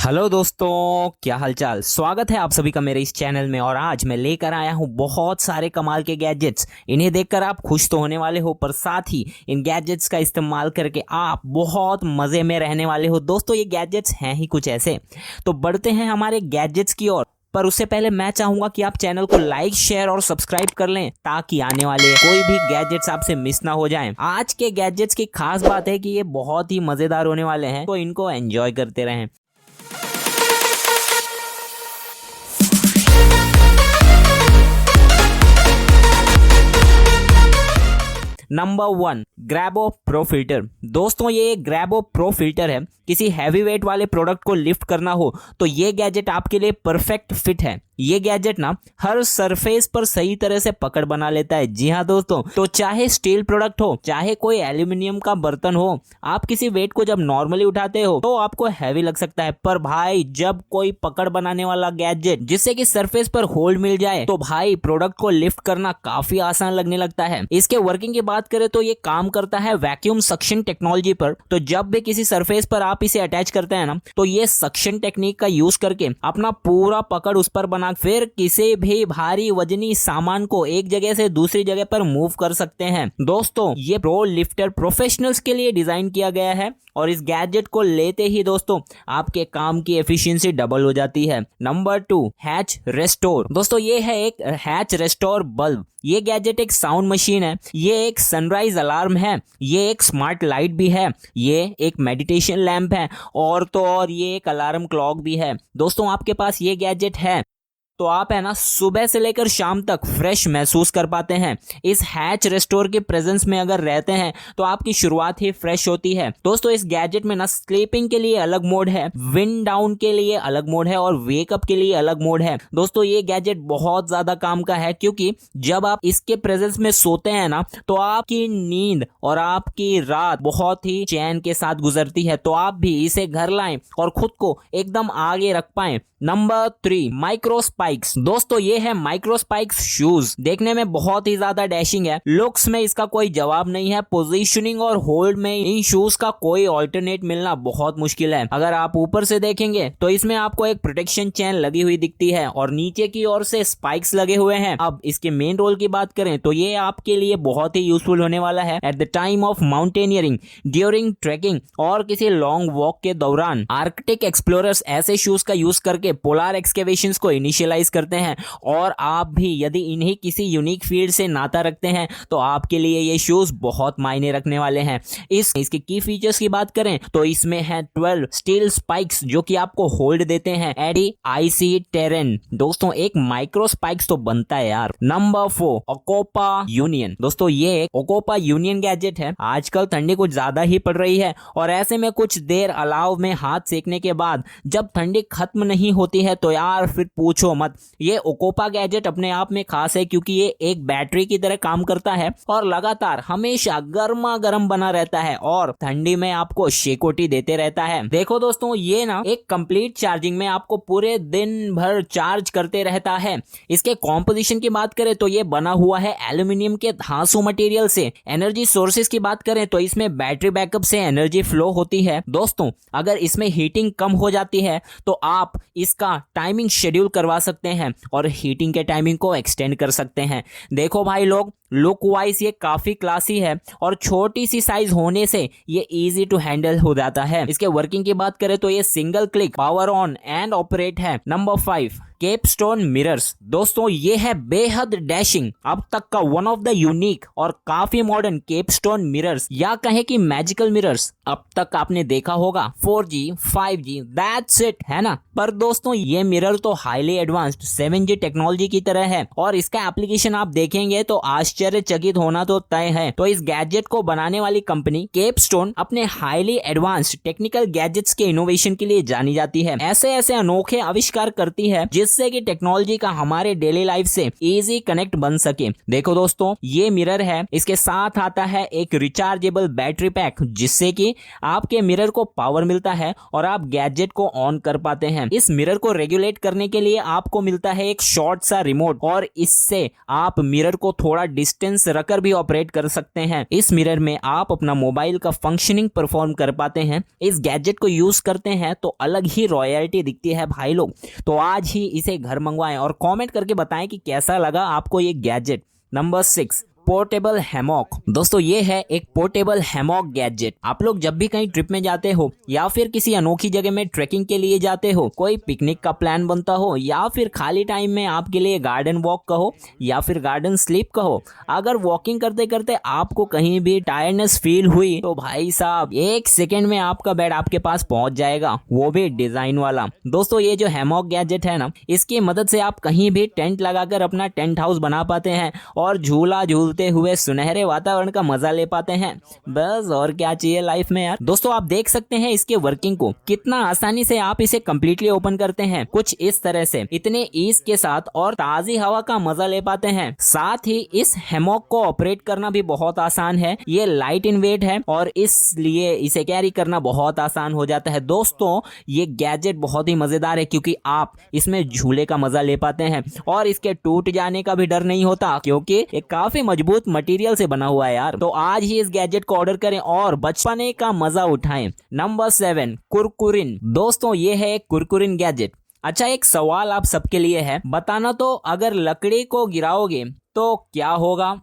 Hello दोस्तों, क्या हालचाल। स्वागत है आप सभी का मेरे इस चैनल में। और आज मैं लेकर आया हूं बहुत सारे कमाल के गैजेट्स। इन्हें देखकर आप खुश तो होने वाले हो, पर साथ ही इन गैजेट्स का इस्तेमाल करके आप बहुत मजे में रहने वाले हो। दोस्तों, ये गैजेट्स हैं ही कुछ ऐसे। तो बढ़ते हैं हमारे गैजेट्स की ओर। पर उससे पहले मैं चाहूंगा कि आप चैनल को लाइक, शेयर और सब्सक्राइब कर लें, ताकि आने वाले कोई भी गैजेट्स आपसे मिस ना हो जाएं। आज के गैजेट्स की खास बात है कि ये बहुत ही मजेदार होने वाले हैं, तो इनको एंजॉय करते रहें। नंबर 1, ग्रैबो प्रो फिल्टर। दोस्तों, ये ग्रैबो प्रो फिल्टर है। किसी हैवी वेट वाले प्रोडक्ट को लिफ्ट करना हो तो ये गैजेट आपके लिए परफेक्ट फिट है। ये गैजेट ना हर सरफेस पर सही तरह से पकड़ बना लेता है। जी हाँ दोस्तों, तो चाहे स्टील प्रोडक्ट हो, चाहे कोई एल्यूमिनियम का बर्तन हो, आप किसी वेट को जब नॉर्मली उठाते हो तो आपको हैवी लग सकता है। पर भाई, जब कोई पकड़ बनाने वाला गैजेट जिससे कि सरफेस पर होल्ड मिल जाए, तो भाई प्रोडक्ट को लिफ्ट करना काफी आसान लगने लगता है। इसके वर्किंग की बात करें तो ये काम करता है वैक्यूम सक्शन टेक्नोलॉजी पर। तो जब भी किसी सरफेस पर आप इसे अटैच करते हैं ना, तो ये सक्शन टेक्निक का यूज करके अपना पूरा पकड़ उस पर बना फिर किसी भी भारी वजनी सामान को एक जगह से दूसरी जगह पर मूव कर सकते हैं। दोस्तों, ये प्रो लिफ्टर प्रोफेशनल्स के लिए डिजाइन किया गया है, और इस गैजेट को लेते ही दोस्तों आपके काम की एफिशिएंसी डबल हो जाती है। Number 2, Hatch Restore. दोस्तों, ये है एक हैच रेस्टोर बल्ब। ये गैजेट एक साउंड मशीन है, ये एक सनराइज अलार्म है, ये एक स्मार्ट लाइट भी है, ये एक मेडिटेशन लैंप है, और तो और ये एक अलार्म क्लॉक भी है। दोस्तों, आपके पास ये गैजेट है तो आप है ना सुबह से लेकर शाम तक फ्रेश महसूस कर पाते हैं। इस हैच रेस्टोर के प्रेजेंस में अगर रहते हैं तो आपकी शुरुआत ही फ्रेश होती है। दोस्तों, इस गैजेट में ना स्लीपिंग के लिए अलग मोड है, विंड डाउन के लिए अलग मोड है, और वेकअप के लिए अलग मोड है। दोस्तों, ये गैजेट बहुत ज्यादा काम का है, क्योंकि जब आप इसके प्रेजेंस में सोते हैं ना, तो आपकी नींद और आपकी रात बहुत ही चैन के साथ गुजरती है। तो आप भी इसे घर लाएं और खुद को एकदम आगे रख पाएं। Number 3, micro spikes. दोस्तों, ये है माइक्रो स्पाइक्स शूज। देखने में बहुत ही ज्यादा डैशिंग है, लुक्स में इसका कोई जवाब नहीं है। पोजीशनिंग और होल्ड में इन शूज का कोई ऑल्टरनेट मिलना बहुत मुश्किल है। अगर आप ऊपर से देखेंगे तो इसमें आपको एक प्रोटेक्शन चेन लगी हुई दिखती है, और नीचे की ओर से स्पाइक्स लगे हुए हैं। अब इसके मेन रोल की बात करें तो ये आपके लिए बहुत ही यूजफुल होने वाला है at the time of mountaineering, during trekking और किसी लॉन्ग वॉक के दौरान। आर्कटिक एक्सप्लोरर्स ऐसे शूज का यूज करके पोलर एक्सकेवेशंस को इनिशियलाइज करते हैं, और आप भी यदि इन्हीं किसी यूनिक फील्ड से नाता रखते हैं तो आपके लिए ये शूज बहुत मायने रखने वाले हैं। इसके की फीचर्स की बात करें तो इसमें है 12 स्टील स्पाइक्स, जो कि आपको होल्ड देते हैं एडी आईसी टेरेन। दोस्तों, एक माइक्रो स्पाइक्स तो बनता है यार। नंबर 4, ओकोपा यूनियन। दोस्तों, ये एक ओकोपा यूनियन गैजेट है। आजकल ठंडी कुछ ज्यादा ही पड़ रही है, और ऐसे में कुछ देर अलाव में हाथ सेकने के बाद जब ठंडी खत्म नहीं होती है तो यार फिर पूछो मत। ये ओकोपा गैजेट अपने आप में खास है, क्योंकि ये एक बैटरी की तरह काम करता है और लगातार हमेशा गर्मा गर्म बना रहता है, और ठंडी में आपको शेकोटी देते रहता है। देखो दोस्तों, ये ना एक कंप्लीट चार्जिंग में आपको पूरे दिन भर चार्ज करते रहता है। इसके कॉम्पोजिशन की बात करें तो ये बना हुआ है एल्यूमिनियम के धांसू मटेरियल से। एनर्जी सोर्सेज की बात करें तो इसमें बैटरी बैकअप से एनर्जी फ्लो होती है। दोस्तों, अगर इसमें हीटिंग कम हो जाती है तो आप इसका टाइमिंग शेड्यूल करवा सकते हैं और हीटिंग के टाइमिंग को एक्सटेंड कर सकते हैं। देखो भाई लोग, लुक वाइज ये काफी क्लासी है, और छोटी सी साइज होने से ये इजी टू हैंडल हो जाता है। इसके वर्किंग की बात करें तो ये single click power on and operate है। Number 5, capstone mirrors. दोस्तों, ये है बेहद डैशिंग, अब तक का वन ऑफ द यूनिक और काफी मॉडर्न केपस्टोन मिरर्स, या कहे कि मैजिकल मिरर्स अब तक आपने देखा होगा। 4G 5G दैट्स इट, है ना। पर दोस्तों, ये मिरर तो हाईली एडवांस्ड 7G टेक्नोलॉजी की तरह है, और इसका एप्लीकेशन आप देखेंगे तो आश्चर्यचकित होना तो तय है। तो इस गैजेट को बनाने वाली कंपनी केपस्टोन अपने हाईली एडवांस्ड टेक्निकल गैजेट्स के इनोवेशन के लिए जानी जाती है। ऐसे ऐसे अनोखे आविष्कार करती है जिससे कि टेक्नोलॉजी का हमारे डेली लाइफ से इजी कनेक्ट बन सके। देखो दोस्तों, ये मिरर है, इसके साथ आता है एक रिचार्जेबल बैटरी पैक, जिससे कि आपके मिरर को पावर मिलता है और आप गैजेट को ऑन कर पाते हैं। इस मिरर को रेगुलेट करने के लिए आपको मिलता है एक शॉर्ट सा रिमोट, और इससे आप मिरर को थोड़ा डिस्टेंस रखकर भी ऑपरेट कर सकते हैं। इस मिरर में आप अपना मोबाइल का फंक्शनिंग परफॉर्म कर पाते हैं। इस गैजेट को यूज करते हैं तो अलग ही रॉयल्टी दिखती है भाई लोग। तो आज ही इसे घर मंगवाएं और कमेंट करके बताएं कि कैसा लगा आपको ये गैजेट। Number 6, portable hammock. दोस्तों ये है एक पोर्टेबल हैमॉक गैजेट। आप लोग जब भी कहीं ट्रिप में जाते हो या फिर किसी अनोखी जगह में ट्रेकिंग के लिए जाते हो, कोई पिकनिक का प्लान बनता हो या फिर खाली टाइम में आपके लिए गार्डन वॉक कहो या फिर गार्डन स्लीप कहो, अगर वॉकिंग करते करते आपको कहीं भी टायर्डनेस फील हुई तो भाई साहब 1 सेकेंड में आपका बेड आपके पास पहुंच जाएगा, वो भी डिजाइन वाला। दोस्तों ये जो हैमॉक गैजेट है ना, इसकी मदद से आप कहीं भी टेंट लगाकर अपना टेंट हाउस बना पाते हैं और झूला झूलते हुए सुनहरे वातावरण का मजा ले पाते हैं। बस और क्या चाहिए लाइफ में यार। दोस्तों आप देख सकते हैं इसके वर्किंग को, कितना आसानी से आप इसे कंप्लीटली ओपन करते हैं, कुछ इस तरह से इतने ईज के साथ और ताजी हवा का मजा ले पाते हैं। साथ ही इस हैमॉक को ऑपरेट करना भी बहुत आसान है। ये लाइट इन वेट है और इसलिए इसे कैरी करना बहुत आसान हो जाता है। दोस्तों ये गैजेट बहुत ही मजेदार है क्योंकि आप इसमें झूले का मजा ले पाते हैं और इसके टूट जाने का भी डर नहीं होता क्योंकि ये काफी मजबूत मटेरियल से बना हुआ है यार। तो आज ही इस गैजेट को ऑर्डर करें और बचपने का मजा उठाएं। नंबर 7, कुरकुरिन। दोस्तों ये है एक कुरकुरिन गैजेट। अच्छा एक सवाल आप सबके लिए है, बताना तो अगर लकड़ी को गिराओगे तो क्या होगा?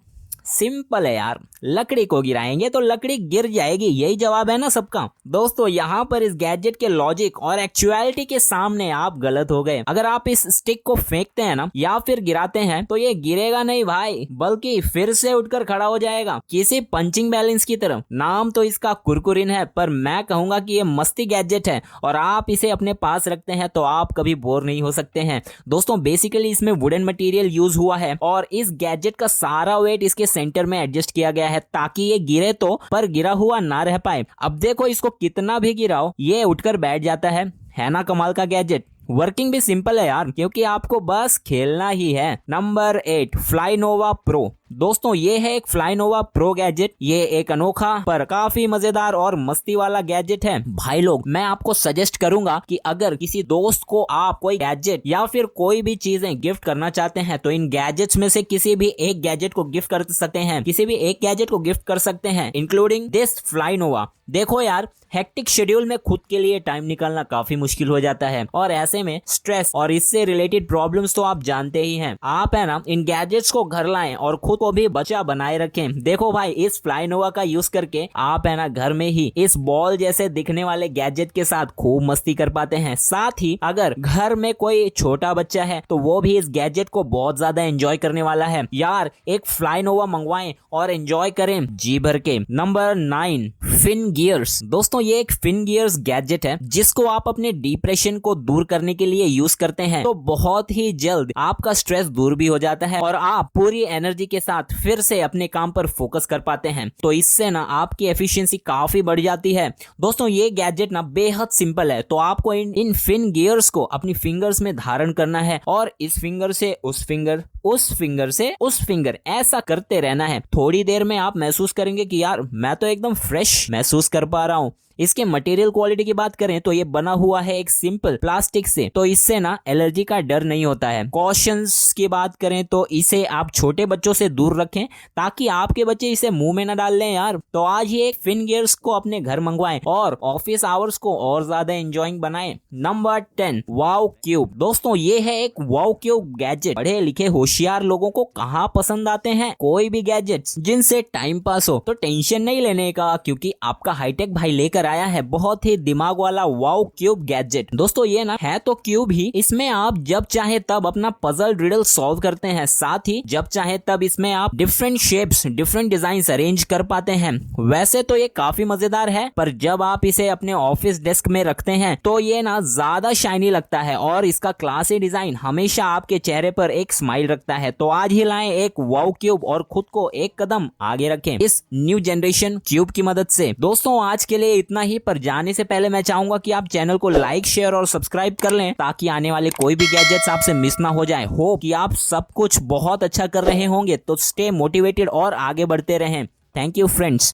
सिंपल है यार, लकड़ी को गिराएंगे तो लकड़ी गिर जाएगी, यही जवाब है ना सबका। दोस्तों यहाँ पर इस गैजेट के लॉजिक और एक्चुअलिटी के सामने आप गलत हो गए। अगर आप इस स्टिक को फेंकते हैं ना या फिर गिराते हैं तो ये गिरेगा नहीं भाई, बल्कि फिर से उठकर खड़ा हो जाएगा किसी पंचिंग बैलेंस की तरह। नाम तो इसका कुरकुरिन है पर मैं कहूंगा कि ये मस्ती गैजेट है और आप इसे अपने पास रखते हैं तो आप कभी बोर नहीं हो सकते हैं। दोस्तों बेसिकली इसमें वुडन मटेरियल यूज हुआ है और इस गैजेट का सारा वेट इसके सेंटर में एडजस्ट किया गया है ताकि ये गिरे तो पर गिरा हुआ ना रह पाए। अब देखो इसको कितना भी गिराओ ये उठकर बैठ जाता है ना कमाल का गैजेट। वर्किंग भी सिंपल है यार क्योंकि आपको बस खेलना ही है। नंबर 8, फ्लाईनोवा प्रो। दोस्तों ये है एक फ्लाईनोवा प्रो गैजेट। ये एक अनोखा पर काफी मजेदार और मस्ती वाला गैजेट है। भाई लोग मैं आपको सजेस्ट करूंगा कि अगर किसी दोस्त को आप कोई गैजेट या फिर कोई भी चीजें गिफ्ट करना चाहते हैं तो इन गैजेट्स में से किसी भी एक गैजेट को गिफ्ट कर सकते हैं, किसी भी एक गैजेट को गिफ्ट कर सकते हैं इंक्लूडिंग दिस फ्लाईनोवा। देखो यार हेक्टिक शेड्यूल में खुद के लिए टाइम निकालना काफी मुश्किल हो जाता है और ऐसे में स्ट्रेस और इससे रिलेटेड प्रॉब्लम्स तो आप जानते ही हैं। आप है ना इन गैजेट्स को घर लाएं और खुद को भी बचा बनाए रखें। देखो भाई इस फ्लाईनोवा का यूज करके आप है ना घर में ही इस बॉल जैसे दिखने वाले गैजेट के साथ खूब मस्ती कर पाते हैं। साथ ही अगर घर में कोई छोटा बच्चा है तो वो भी इस गैजेट को बहुत ज्यादा एंजॉय करने वाला है। यार एक फ्लाईनोवा मंगवाएं और एंजॉय करें जी भर के। Number 9, fin gears. दोस्तों ये एक फिन गियर्स गैजेट है जिसको आप अपने डिप्रेशन को दूर करने के लिए यूज करते हैं तो बहुत ही जल्द आपका स्ट्रेस दूर भी हो जाता है और आप पूरी एनर्जी के साथ फिर से अपने काम पर फोकस कर पाते हैं। तो इससे ना आपकी एफिशिएंसी काफी बढ़ जाती है। दोस्तों ये गैजेट ना बेहद सिंपल है। तो आपको इन फिन गियर्स को अपनी फिंगर्स में धारण करना है और इस फिंगर से उस फिंगर, उस फिंगर से उस फिंगर ऐसा करते रहना है। थोड़ी देर में आप महसूस करेंगे कि यार मैं तो एकदम फ्रेश महसूस कर पा रहा हूँ। इसके मटेरियल क्वालिटी की बात करें तो ये बना हुआ है एक सिंपल प्लास्टिक से, तो इससे ना एलर्जी का डर नहीं होता है। कॉशंस की बात करें तो इसे आप छोटे बच्चों से दूर रखें ताकि आपके बच्चे इसे मुंह में ना डाल लें यार। तो आज ही एक फिन गियर्स को अपने घर मंगवाएं और ऑफिस आवर्स को और ज्यादा एंजॉइंग बनाएं। नंबर 10, वाव क्यूब। दोस्तों ये है एक वाव क्यूब गैजेट। पढ़े लिखे होशियार लोगों को कहाँ पसंद आते हैं कोई भी गैजेट्स जिनसे टाइम पास हो। तो टेंशन नहीं लेने का क्योंकि आपका हाईटेक भाई लेकर आया है बहुत ही दिमाग वाला वाव क्यूब गैजेट। दोस्तों ये ना है तो क्यूब ही, इसमें आप जब चाहे तब अपना पजल रिडल सॉल्व करते हैं। साथ ही जब चाहे तब इसमें आप different shapes, different designs arrange कर पाते हैं। वैसे तो ये काफी मजेदार है पर जब आप इसे अपने ऑफिस डेस्क में रखते हैं तो ये ना ज्यादा शाइनी लगता है और इसका क्लासी डिजाइन हमेशा आपके चेहरे पर एक स्माइल रखता है। तो आज ही लाएं एक वाव क्यूब और खुद को एक कदम आगे रखें इस न्यू जनरेशन क्यूब की मदद से। दोस्तों आज के लिए इतना ही, पर जाने से पहले मैं चाहूंगा कि आप चैनल को लाइक, शेयर और सब्सक्राइब कर लें ताकि आने वाले कोई भी गैजेट्स आपसे मिस ना हो जाए। होप कि आप सब कुछ बहुत अच्छा कर रहे होंगे। तो स्टे मोटिवेटेड और आगे बढ़ते रहें। Thank you friends.